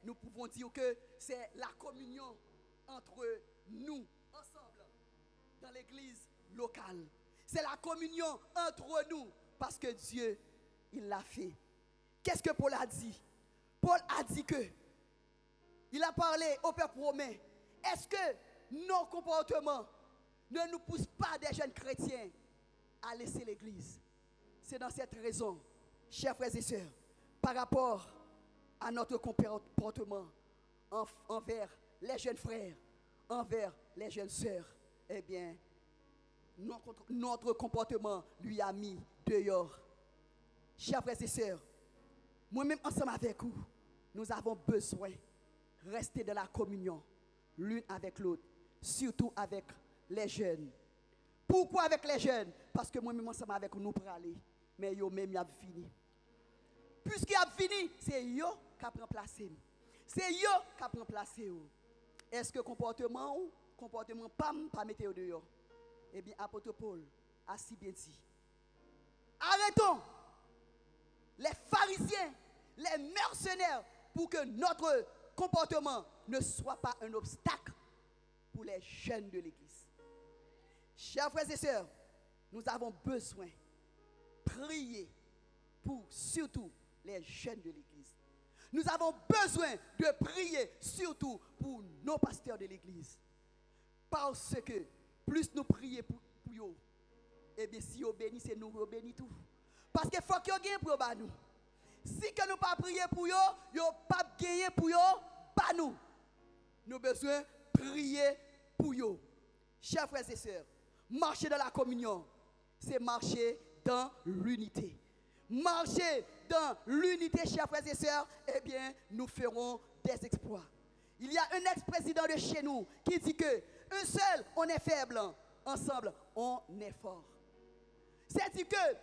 nous pouvons dire que c'est la communion entre nous, ensemble, dans l'église locale. C'est la communion entre nous, parce que Dieu, il l'a fait. Qu'est-ce que Paul a dit? Paul a dit que, il a parlé au peuple romain. Est-ce que nos comportements ne nous poussent pas des jeunes chrétiens à laisser l'église? C'est dans cette raison, chers frères et sœurs, par rapport à notre comportement envers les jeunes frères, envers les jeunes sœurs, eh bien, notre comportement lui a mis dehors. Chers frères et sœurs, moi-même ensemble avec vous, nous avons besoin de rester dans la communion, l'une avec l'autre, surtout avec les jeunes. Pourquoi avec les jeunes? Parce que moi-même ensemble avec vous, nous pour aller, mais yo même y a fini. Puisqu'il a fini, c'est yo qui a remplacé. C'est yo qui a remplacé. Est-ce que comportement pas mettre au dehors? Eh bien, apôtre Paul a si bien dit. Arrêtons les pharisiens, les mercenaires, pour que notre comportement ne soit pas un obstacle pour les jeunes de l'Église. Chers frères et sœurs, nous avons besoin de prier pour surtout les jeunes de l'Église. Nous avons besoin de prier surtout pour nos pasteurs de l'Église. Parce que plus nous prions pour eux, eh bien si vous bénissez nous, vous bénissez tout. Parce qu'il faut que vous gagniez pour nous. Si que nous pas prier pour eux, vous pas gagner pour eux, pas nous. Nous avons besoin de prier pour eux. Chers frères et sœurs, marcher dans la communion, c'est marcher dans l'unité. Marcher dans l'unité, chers frères et sœurs, eh bien, nous ferons des exploits. Il y a un ex-président de chez nous qui dit que un seul, on est faible, ensemble, on est fort. C'est-à-dire que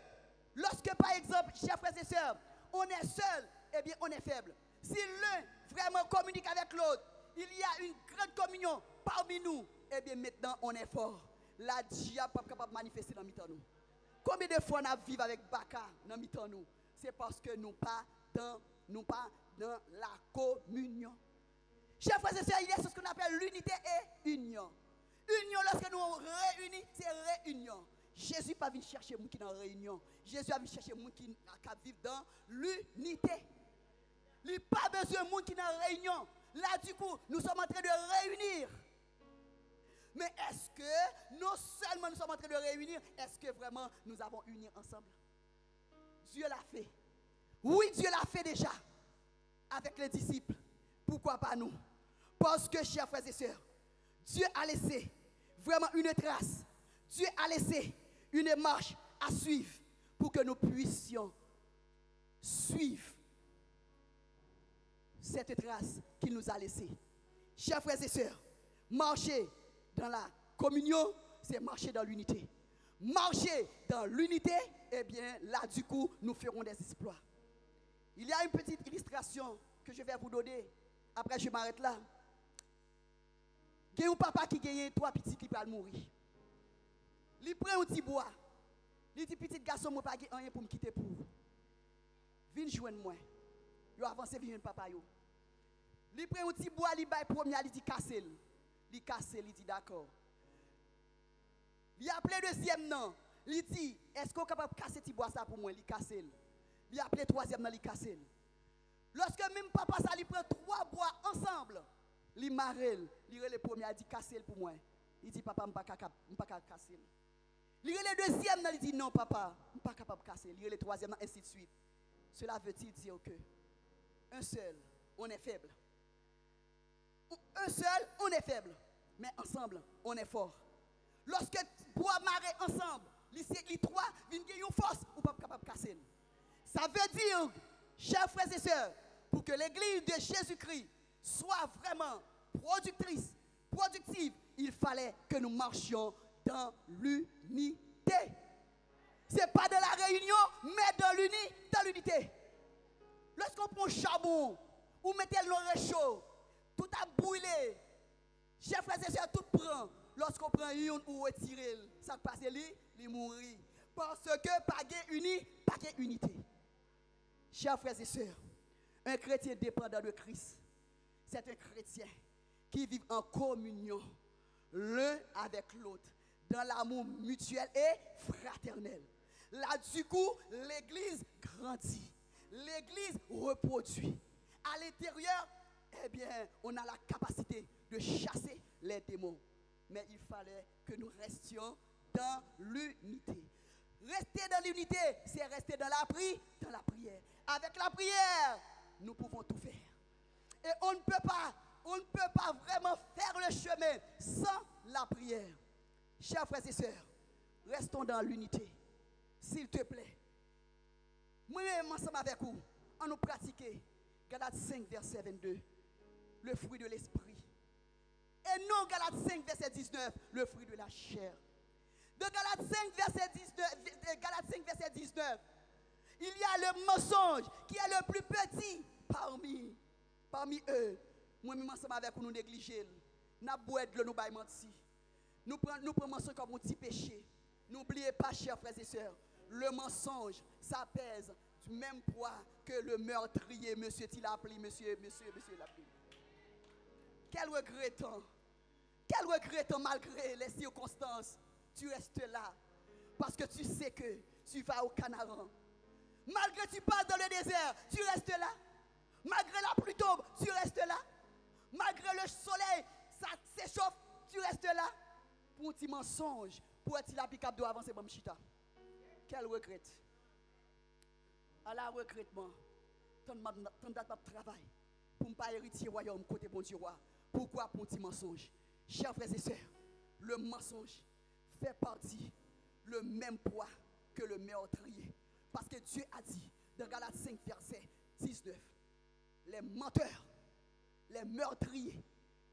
lorsque, par exemple, chers frères et sœurs, on est seul, eh bien, on est faible. Si l'un vraiment communique avec l'autre, il y a une grande communion parmi nous, eh bien, maintenant, on est fort. La diable n'est pas capable de manifester dans nous. Combien de fois on vivons avec Baka dans nous? C'est parce que nous pas dans la communion. Chers frères et sœurs, il y a ce qu'on appelle l'unité et union. Union, lorsque nous réunis, c'est réunion. Jésus n'est pas venu chercher les gens qui sont en réunion. Jésus a venu chercher les gens qui vivent dans l'unité. Il n'y a pas besoin de gens qui sont en réunion. Là, du coup, nous sommes en train de réunir. Mais est-ce que non seulement nous sommes en train de réunir, est-ce que vraiment nous avons uni ensemble? Dieu l'a fait. Oui, Dieu l'a fait déjà avec les disciples. Pourquoi pas nous? Parce que, chers frères et sœurs, Dieu a laissé vraiment une trace. Dieu a laissé une marche à suivre pour que nous puissions suivre cette trace qu'il nous a laissée. Chers frères et sœurs, marcher dans la communion, c'est marcher dans l'unité. Marcher dans l'unité, eh bien, là, du coup, nous ferons des exploits. Il y a une petite illustration que je vais vous donner. Après, je m'arrête là. Il y a un papa qui gagne 3 petits qui peuvent mourir. Il prend un petit bois. Il dit, petit garçon, moi, pas rien pour me quitter pour vous. Viens joindre moi. Il avance, viens papa. Il prend un petit bois, il baille premier, il dit, casse-le. Il casse, il dit, d'accord. Il a appelé deuxième nom. Il dit, est-ce qu'on est capable de casser ce petit bois ça pour moi? Il casse. Il a appelé troisième nom, il casse. Lorsque même papa ça, il prend 3 bois ensemble. Il marre, il le premier, il dit, casse pour moi. Il dit, papa, je ne peux pas casser. Il le deuxième, il dit, non, papa, je ne suis pas capable de casser. Il le troisième, ainsi de suite. Cela veut-il dire que un seul, on est faible. Un seul, on est faible. Mais ensemble, on est fort. Lorsque bois marrer ensemble, les 3 viennent gagner une force, ou pas capable de casser. Ça veut dire, chers frères et sœurs, pour que l'église de Jésus-Christ soit vraiment productive, il fallait que nous marchions dans l'unité. Ce n'est pas dans la réunion, mais dans l'unité. Lorsqu'on prend charbon, ou mettez le réchaud, tout a brûlé. Chers frères et sœurs, tout prend. Lorsqu'on prend une ou retire, ça passe, il mourit. Parce que pas uni, pas unité. Chers frères et sœurs, un chrétien dépendant de Christ, c'est un chrétien qui vit en communion l'un avec l'autre, dans l'amour mutuel et fraternel. Là, du coup, l'église grandit, l'église reproduit. À l'intérieur, eh bien, on a la capacité de chasser les démons. Mais il fallait que nous restions dans l'unité. Rester dans l'unité, c'est rester dans la prière. Avec la prière, nous pouvons tout faire. Et on ne peut pas vraiment faire le chemin sans la prière. Chers frères et sœurs, restons dans l'unité. S'il te plaît. Moi-même, ensemble avec vous, on nous pratiquer Galates 5, verset 22, le fruit de l'esprit. Et non Galates 5, verset 19, le fruit de la chair. De Galates 5, verset 19, il y a le mensonge qui est le plus petit parmi eux. Moi-même, ensemble avec vous, nous négliger. Nous boire de l'eau, nous bailler menti. Nous prenons mensonge comme un petit péché. N'oubliez pas, chers frères et sœurs, le mensonge, ça pèse du même poids que le meurtrier, monsieur Tilapli, monsieur Lapli. Quel regrettant malgré les circonstances, tu restes là. Parce que tu sais que tu vas au Canaan. Malgré que tu passes dans le désert, tu restes là. Malgré la pluie tombe, tu restes là. Malgré le soleil, ça s'échauffe, tu restes là. Pour un petit mensonge, pour être la pick-up doit avancer comme chita. Quel regret. À la regrettement, tant de travail pour ne pas hériter le royaume côté bon Dieu roi. Pourquoi pour un petit mensonge? Chers frères et sœurs, le mensonge fait partie le même poids que le meurtrier. Parce que Dieu a dit dans Galates 5, verset 19, les menteurs, les meurtriers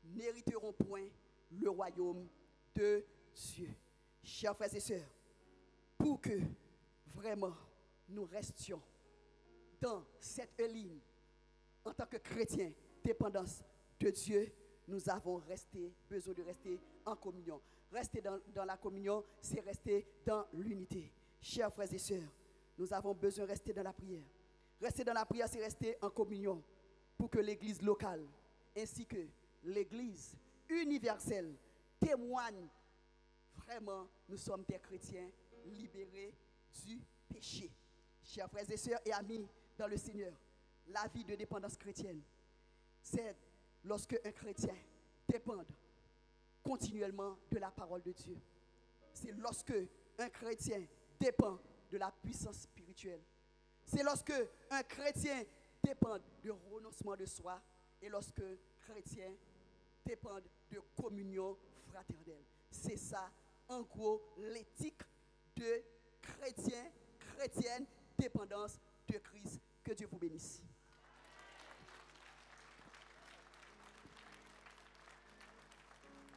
n'hériteront point le royaume de Dieu. Chers frères et sœurs, pour que vraiment nous restions dans cette ligne en tant que chrétiens, dépendance de Dieu, nous avons besoin de rester en communion. Rester dans la communion, c'est rester dans l'unité. Chers frères et sœurs, nous avons besoin de rester dans la prière. Rester dans la prière, c'est rester en communion pour que l'église locale ainsi que l'église universelle témoignent vraiment nous sommes des chrétiens libérés du péché. Chers frères et sœurs et amis dans le Seigneur, la vie de dépendance chrétienne, c'est lorsque un chrétien dépend continuellement de la parole de Dieu. C'est lorsque un chrétien dépend de la puissance spirituelle. C'est lorsque un chrétien dépend du renoncement de soi et lorsque un chrétien dépend de communion fraternelle. C'est ça, en gros, l'éthique de chrétien, chrétienne, dépendance de Christ. Que Dieu vous bénisse.